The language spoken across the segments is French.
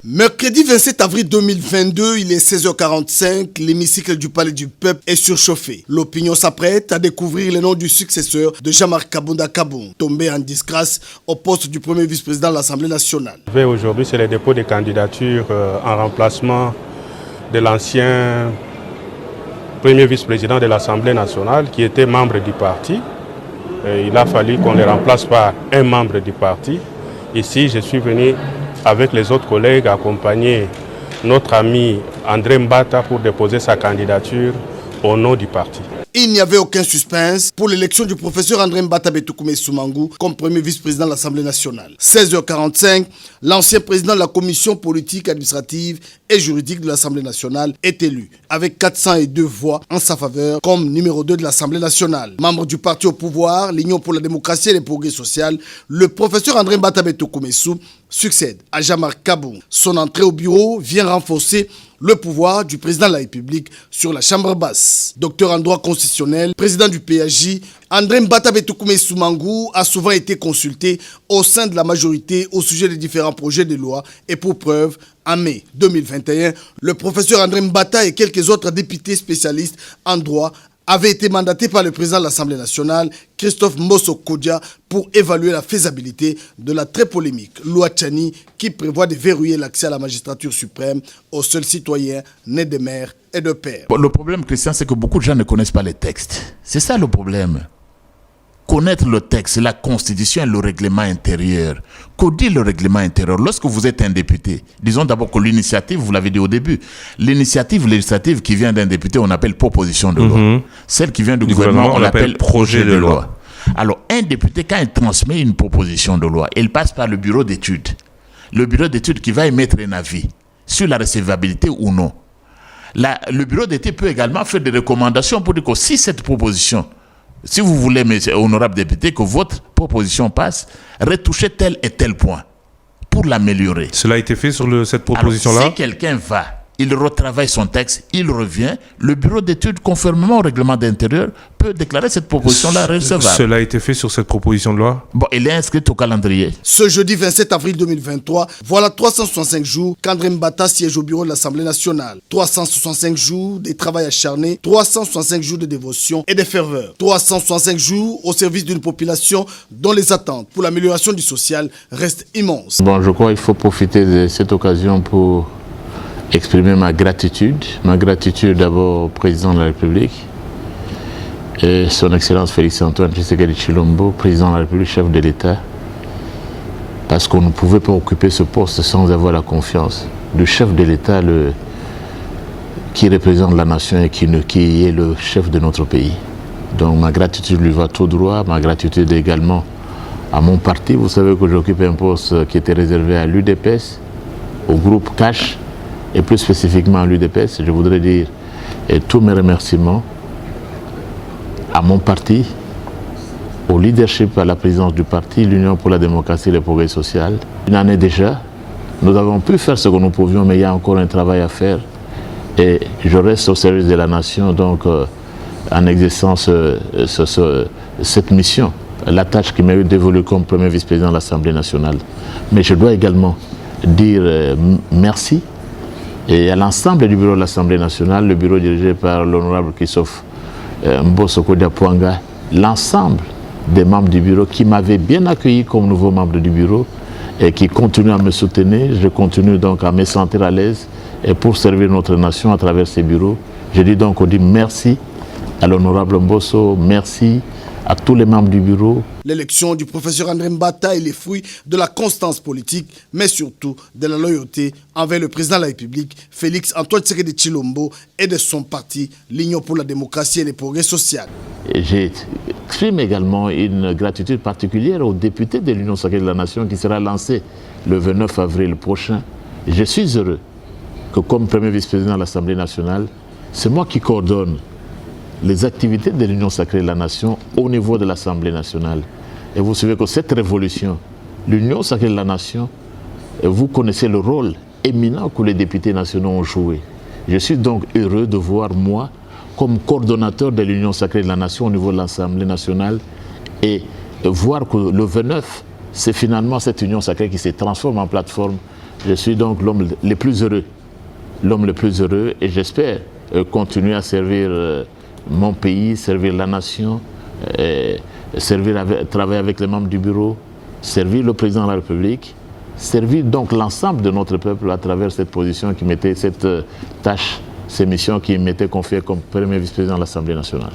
Mercredi 27 avril 2022, il est 16h45, l'hémicycle du Palais du Peuple est surchauffé. L'opinion s'apprête à découvrir le nom du successeur de Jean-Marc Kabunda Kaboun, tombé en disgrâce au poste du premier vice-président de l'Assemblée nationale. Aujourd'hui, c'est le dépôt des candidatures en remplacement de l'ancien premier vice-président de l'Assemblée nationale qui était membre du parti. Il a fallu qu'on le remplace par un membre du parti. Ici, je suis venu avec les autres collègues accompagner notre ami André Mbata pour déposer sa candidature au nom du parti. Il n'y avait aucun suspense pour l'élection du professeur André Mbata Betoukoumé Soumangou comme premier vice-président de l'Assemblée nationale. 16h45, l'ancien président de la commission politique, administrative et juridique de l'Assemblée nationale est élu, avec 402 voix en sa faveur comme numéro 2 de l'Assemblée nationale. Membre du parti au pouvoir, l'Union pour la démocratie et le progrès social, le professeur André Mbata Betoukoumé Soumangou succède à Jean-Marc Kaboun. Son entrée au bureau vient renforcer le pouvoir du président de la République sur la Chambre basse. Docteur en droit constitutionnel, président du PAJ, André Mbata Betoukoumé Soumangou a souvent été consulté au sein de la majorité au sujet des différents projets de loi et pour preuve, en mai 2021, le professeur André Mbata et quelques autres députés spécialistes en droit avait été mandaté par le président de l'Assemblée nationale, Christophe Mbosso Kodja, pour évaluer la faisabilité de la très polémique loi Tchani qui prévoit de verrouiller l'accès à la magistrature suprême aux seuls citoyens nés de mère et de père. Le problème, Christian, c'est que beaucoup de gens ne connaissent pas les textes. C'est ça le problème. Connaître le texte, la constitution et le règlement intérieur. Que dit le règlement intérieur? Lorsque vous êtes un député, disons d'abord que l'initiative, vous l'avez dit au début, l'initiative législative qui vient d'un député, on appelle proposition de loi. Celle qui vient du gouvernement, on l'appelle projet de loi. Alors, un député, quand il transmet une proposition de loi, il passe par le bureau d'études. Le bureau d'études qui va émettre un avis sur la recevabilité ou non. Le bureau d'études peut également faire des recommandations pour dire que si cette proposition, si vous voulez, monsieur honorable député, que votre proposition passe, retouchez tel et tel point pour l'améliorer. Cela a été fait sur cette proposition-là? Alors, si quelqu'un va, il retravaille son texte, il revient, le bureau d'études, conformément au règlement d'intérieur, peut déclarer cette proposition-là recevable. Cela a été fait sur cette proposition de loi? Bon, il est inscrit au calendrier. Ce jeudi 27 avril 2023, voilà 365 jours qu'André Mbata siège au bureau de l'Assemblée nationale. 365 jours de travail acharné, 365 jours de dévotion et de ferveur. 365 jours au service d'une population dont les attentes pour l'amélioration du social restent immenses. Bon, je crois qu'il faut profiter de cette occasion pour exprimer ma gratitude d'abord au président de la République et son Excellence Félix Antoine Tshisekedi Tshilombo, président de la République, chef de l'État, parce qu'on ne pouvait pas occuper ce poste sans avoir la confiance du chef de l'État qui représente la nation et qui est le chef de notre pays. Donc ma gratitude lui va tout droit, ma gratitude également à mon parti. Vous savez que j'occupe un poste qui était réservé à l'UDPS, au groupe CASH, et plus spécifiquement à l'UDPS. Je voudrais dire tous mes remerciements à mon parti, au leadership, à la présidence du parti, l'Union pour la démocratie et le progrès social. Une année déjà, nous avons pu faire ce que nous pouvions, mais il y a encore un travail à faire. Et je reste au service de la nation, donc en exerçant cette mission, la tâche qui m'a eu dévolue comme premier vice-président de l'Assemblée nationale. Mais je dois également dire merci et à l'ensemble du bureau de l'Assemblée nationale, le bureau dirigé par l'honorable Christophe Mbosso Kodja, l'ensemble des membres du bureau qui m'avaient bien accueilli comme nouveau membre du bureau et qui continuent à me soutenir. Je continue donc à me sentir à l'aise et pour servir notre nation à travers ces bureaux. Je dis donc merci à l'honorable Mbosso, merci à tous les membres du bureau. L'élection du professeur André Mbata est le fruit de la constance politique, mais surtout de la loyauté envers le président de la République, Félix Antoine Tshisekedi Tshilombo, et de son parti, l'Union pour la démocratie et le progrès social. J'exprime également une gratitude particulière aux députés de l'Union sacrée de la Nation qui sera lancée le 29 avril prochain. Je suis heureux que comme premier vice-président de l'Assemblée nationale, c'est moi qui coordonne les activités de l'Union sacrée de la nation au niveau de l'Assemblée nationale. Et vous savez que cette révolution, l'Union sacrée de la nation, vous connaissez le rôle éminent que les députés nationaux ont joué. Je suis donc heureux de voir moi, comme coordonnateur de l'Union sacrée de la nation au niveau de l'Assemblée nationale, et voir que le 29, c'est finalement cette Union sacrée qui se transforme en plateforme. Je suis donc l'homme le plus heureux. L'homme le plus heureux, et j'espère continuer à servir mon pays, servir la nation, travailler avec les membres du bureau, servir le président de la République, servir donc l'ensemble de notre peuple à travers cette position qui m'était, cette tâche, ces missions qui m'étaient confiées comme premier vice-président de l'Assemblée nationale.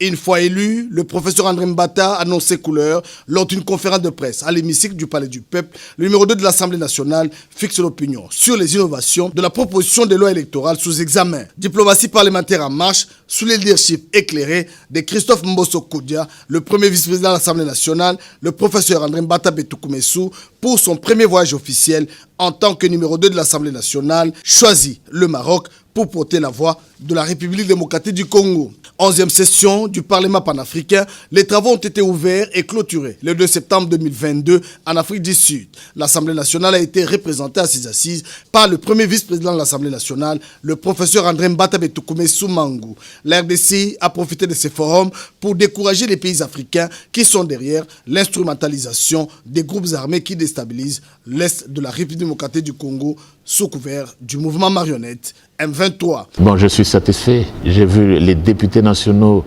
Une fois élu, le professeur André Mbata annonce ses couleurs lors d'une conférence de presse à l'hémicycle du Palais du Peuple. Le numéro 2 de l'Assemblée nationale fixe l'opinion sur les innovations de la proposition de loi électorale sous examen. Diplomatie parlementaire en marche sous le leadership éclairé de Christophe Mbosso Koudia, le premier vice-président de l'Assemblée nationale, le professeur André Mbata Betoukoumessou, pour son premier voyage officiel en tant que numéro 2 de l'Assemblée nationale, choisit le Maroc pour porter la voix de la République démocratique du Congo. 11e session du Parlement panafricain, les travaux ont été ouverts et clôturés le 2 septembre 2022 en Afrique du Sud. L'Assemblée nationale a été représentée à ses assises par le premier vice-président de l'Assemblée nationale, le professeur André Mbata Betoukoumessou Mangou. La RDC a profité de ces forums pour décourager les pays africains qui sont derrière l'instrumentalisation des groupes armés qui déstabilisent l'Est de la République démocratique du Congo sous couvert du mouvement marionnette M23. Bon, je suis satisfait. J'ai vu les députés nationaux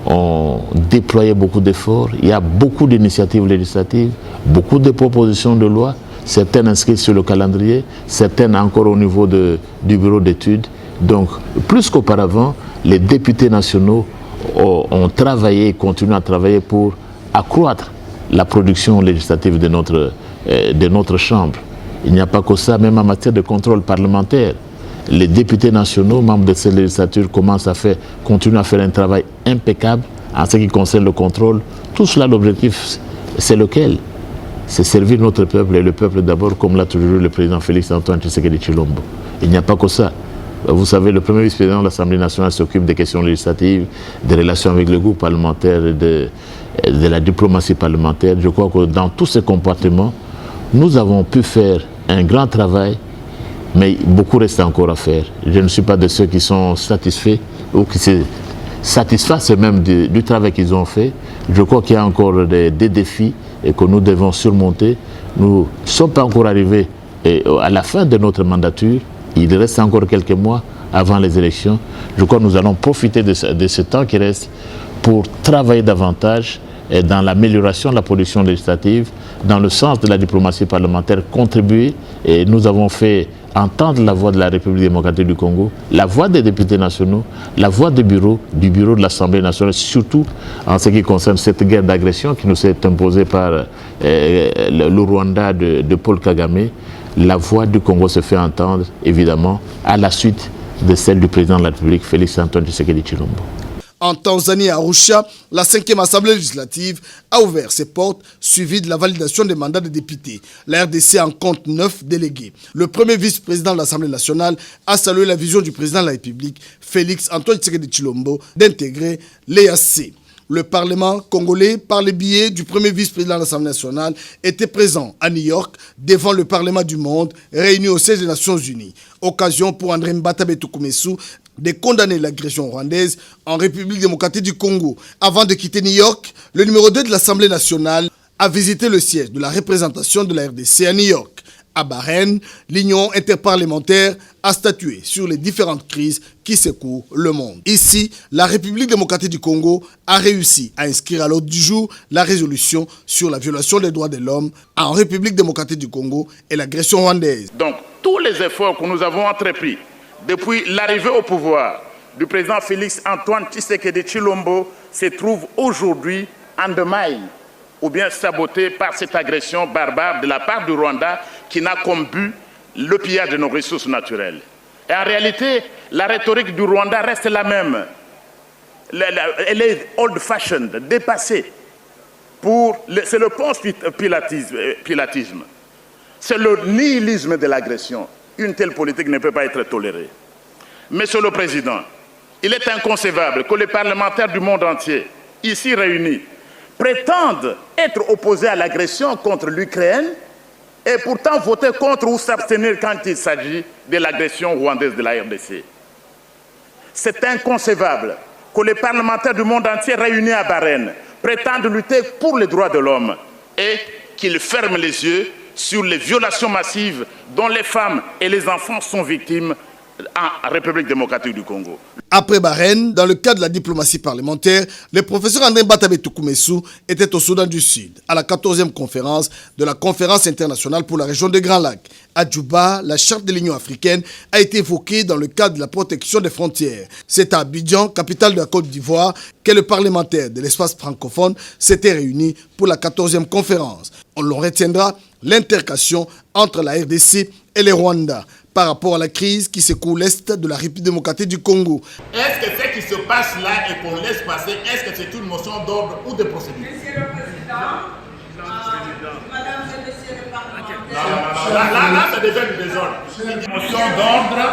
ont déployé beaucoup d'efforts. Il y a beaucoup d'initiatives législatives, beaucoup de propositions de loi, certaines inscrites sur le calendrier, certaines encore au niveau du bureau d'études. Donc, plus qu'auparavant, les députés nationaux ont travaillé et continuent à travailler pour accroître la production législative de notre Chambre. Il n'y a pas que ça, même en matière de contrôle parlementaire. Les députés nationaux, membres de cette législature, continuent à faire un travail impeccable en ce qui concerne le contrôle. Tout cela, l'objectif, c'est lequel? C'est servir notre peuple et le peuple d'abord, comme l'a toujours dit le président Félix Antoine Tshisekedi Tshilombo. Il n'y a pas que ça. Vous savez, le premier vice-président de l'Assemblée nationale s'occupe des questions législatives, des relations avec le groupe parlementaire, de la diplomatie parlementaire. Je crois que dans tous ces compartiments, nous avons pu faire un grand travail, mais beaucoup reste encore à faire. Je ne suis pas de ceux qui sont satisfaits ou qui se satisfassent même du travail qu'ils ont fait. Je crois qu'il y a encore des défis et que nous devons surmonter. Nous ne sommes pas encore arrivés à la fin de notre mandature. Il reste encore quelques mois avant les élections. Je crois que nous allons profiter de ce temps qui reste pour travailler davantage dans l'amélioration de la production législative, dans le sens de la diplomatie parlementaire, contribuer. Et nous avons fait entendre la voix de la République démocratique du Congo, la voix des députés nationaux, la voix du bureau de l'Assemblée nationale, surtout en ce qui concerne cette guerre d'agression qui nous est imposée par le Rwanda de Paul Kagame. La voix du Congo se fait entendre, évidemment, à la suite de celle du président de la République, Félix Antoine Tshisekedi Tshilombo. En Tanzanie, à Arusha, la 5e Assemblée législative a ouvert ses portes, suivie de la validation des mandats des députés. La RDC en compte 9 délégués. Le premier vice-président de l'Assemblée nationale a salué la vision du président de la République, Félix Antoine Tshisekedi Tshilombo, d'intégrer l'EAC. Le Parlement congolais, par le biais du premier vice-président de l'Assemblée nationale, était présent à New York devant le Parlement du monde, réuni au siège des Nations Unies. Occasion pour André Mbata Betoukoumessou de condamner l'agression rwandaise en République démocratique du Congo. Avant de quitter New York, le numéro 2 de l'Assemblée nationale a visité le siège de la représentation de la RDC à New York. À Bahreïn, l'Union interparlementaire a statué sur les différentes crises qui secouent le monde. Ici, la République démocratique du Congo a réussi à inscrire à l'ordre du jour la résolution sur la violation des droits de l'homme en République démocratique du Congo et l'agression rwandaise. Donc, tous les efforts que nous avons entrepris depuis l'arrivée au pouvoir du président Félix Antoine Tshisekedi Tshilombo se trouvent aujourd'hui underminés ou bien sabotés par cette agression barbare de la part du Rwanda qui n'a comme but le pillage de nos ressources naturelles. Et en réalité, la rhétorique du Rwanda reste la même. Elle est old-fashioned, dépassée. C'est le post-pilatisme. C'est le nihilisme de l'agression. Une telle politique ne peut pas être tolérée. Monsieur le Président, Il est inconcevable que les parlementaires du monde entier, ici réunis, prétendent être opposés à l'agression contre l'Ukraine et pourtant voter contre ou s'abstenir quand il s'agit de l'agression rwandaise de la RDC. C'est inconcevable que les parlementaires du monde entier réunis à Bahreïn prétendent lutter pour les droits de l'homme et qu'ils ferment les yeux sur les violations massives dont les femmes et les enfants sont victimes en République démocratique du Congo. Après Bahreïn, dans le cadre de la diplomatie parlementaire, le professeur André Batabe Toukoumessou était au Soudan du Sud, à la 14e conférence de la Conférence internationale pour la région des Grands Lacs. À Djouba, la charte de l'Union africaine a été évoquée dans le cadre de la protection des frontières. C'est à Abidjan, capitale de la Côte d'Ivoire, que les parlementaires de l'espace francophone s'étaient réunis pour la 14e conférence. On le retiendra, l'intercation entre la RDC et le Rwanda par rapport à la crise qui secoue l'Est de la République démocratique du Congo. Est-ce que ce qui se passe là et qu'on laisse passer, est-ce que c'est une motion d'ordre ou de procédure? Monsieur le Président, Madame et Monsieur le parlementaire. Là, c'est déjà du désordre. Une motion d'ordre,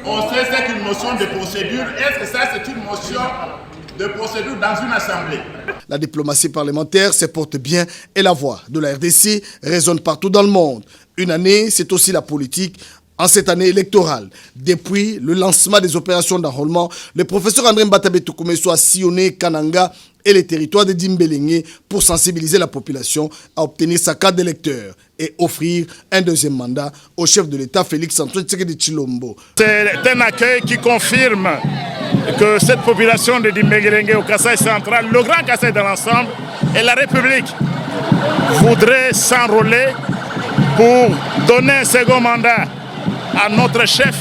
on sait c'est une motion de procédure. Est-ce que ça, c'est une motion de procédure dans une assemblée? La diplomatie parlementaire se porte bien et la voix de la RDC résonne partout dans le monde. Une année, c'est aussi la politique. En cette année électorale, depuis le lancement des opérations d'enrôlement, le professeur André Batabe Toukoumessou a sillonné Kananga et les territoires de Dimbélengé pour sensibiliser la population à obtenir sa carte d'électeur et offrir un deuxième mandat au chef de l'État Félix Antoine Tshisekedi Tshilombo. C'est un accueil qui confirme que cette population de Dimbélengé au Kasaï central, le Grand Kasaï dans l'ensemble, et la République voudrait s'enrôler pour donner un second mandat à notre chef,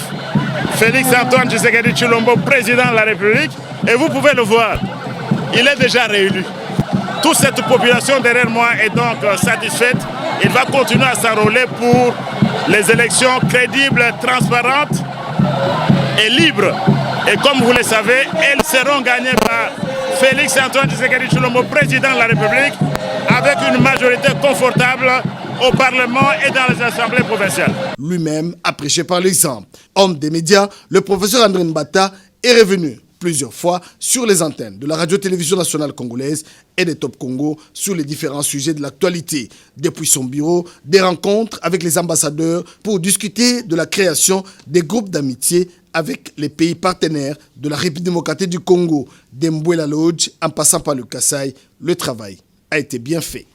Félix Antoine Tshisekedi Tshilombo, président de la République. Et vous pouvez le voir, il est déjà réélu. Toute cette population derrière moi est donc satisfaite. Il va continuer à s'enrôler pour les élections crédibles, transparentes et libres. Et comme vous le savez, elles seront gagnées par Félix Antoine Tshisekedi Tshilombo, président de la République, avec une majorité confortable au Parlement et dans les assemblées provinciales. Lui-même a prêché par l'exemple. Homme des médias, le professeur André Mbata est revenu plusieurs fois sur les antennes de la radio-télévision nationale congolaise et des Top Congo sur les différents sujets de l'actualité. Depuis son bureau, des rencontres avec les ambassadeurs pour discuter de la création des groupes d'amitié avec les pays partenaires de la République démocratique du Congo. D'Embouela Lodge, en passant par le Kasaï, le travail a été bien fait.